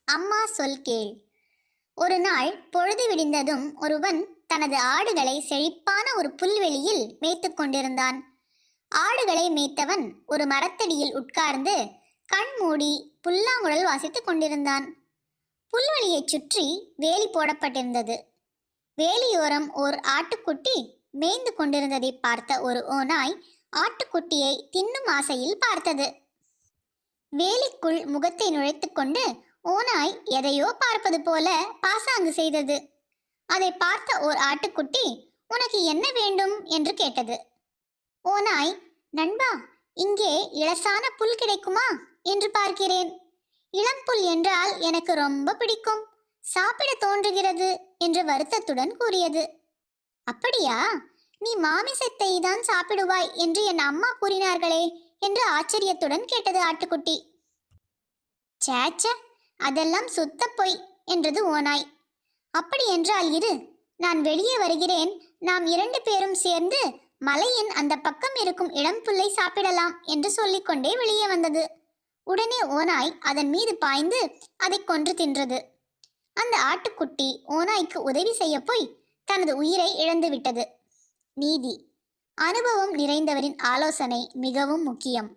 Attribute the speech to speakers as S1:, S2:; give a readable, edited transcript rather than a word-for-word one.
S1: அம்மா சொல் கேள். ஒரு நாள் பொழுது விடிந்ததும் ஒருவன் தனது ஆடுகளை செழிப்பான ஒரு புல்வெளியில் மேய்த்து கொண்டிருந்தான். ஆடுகளை மேய்த்தவன் ஒரு மரத்தடியில் உட்கார்ந்து கண் மூடி புல்லாங்குழல் வாசித்துக் கொண்டிருந்தான். புல்வெளியைச் சுற்றி வேலி போடப்பட்டிருந்தது. வேலியோரம் ஓர் ஆட்டுக்குட்டி மேய்ந்து கொண்டிருந்ததை பார்த்த ஒரு ஓநாய் ஆட்டுக்குட்டியை தின்னும் ஆசையில் பார்த்தது. வேலிக்குள் முகத்தை நுழைத்து கொண்டு ஓநாய் எதையோ பார்ப்பது போல பாசாங்கு செய்தது. அதை பார்த்த ஓர் ஆட்டுக்குட்டி, உனக்கு என்ன வேண்டும் என்று கேட்டது. ஓநாய், நண்பா, இங்கே இளசான புல் கிடைக்குமா என்று பார்க்கிறேன். இளம் புல் என்றால் எனக்கு ரொம்ப பிடிக்கும், சாப்பிட தோன்றுகிறது என்று வருத்தத்துடன் கூறியது. அப்படியா, நீ மாமிசத்தை தான் சாப்பிடுவாய் என்று என் அம்மா கூறினார்களே என்று ஆச்சரியத்துடன் கேட்டது ஆட்டுக்குட்டி. சேச்ச, அதெல்லாம் சுத்த பொய் என்றது ஓநாய். அப்படி என்றால் இரு, நான் வெளியே வருகிறேன், நாம் 2 பேரும் சேர்ந்து மலையின் அந்த பக்கம் இருக்கும் இளம் புல்லை சாப்பிடலாம் என்று சொல்லிக்கொண்டே வெளியே வந்தது. உடனே ஓநாய் அதன் மீது பாய்ந்து அதை கொன்று தின்றது. அந்த ஆட்டுக்குட்டி ஓநாய்க்கு உதவி செய்ய போய் தனது உயிரை இழந்து விட்டது. நீதி: அனுபவம் நிறைந்தவரின் ஆலோசனை மிகவும் முக்கியம்.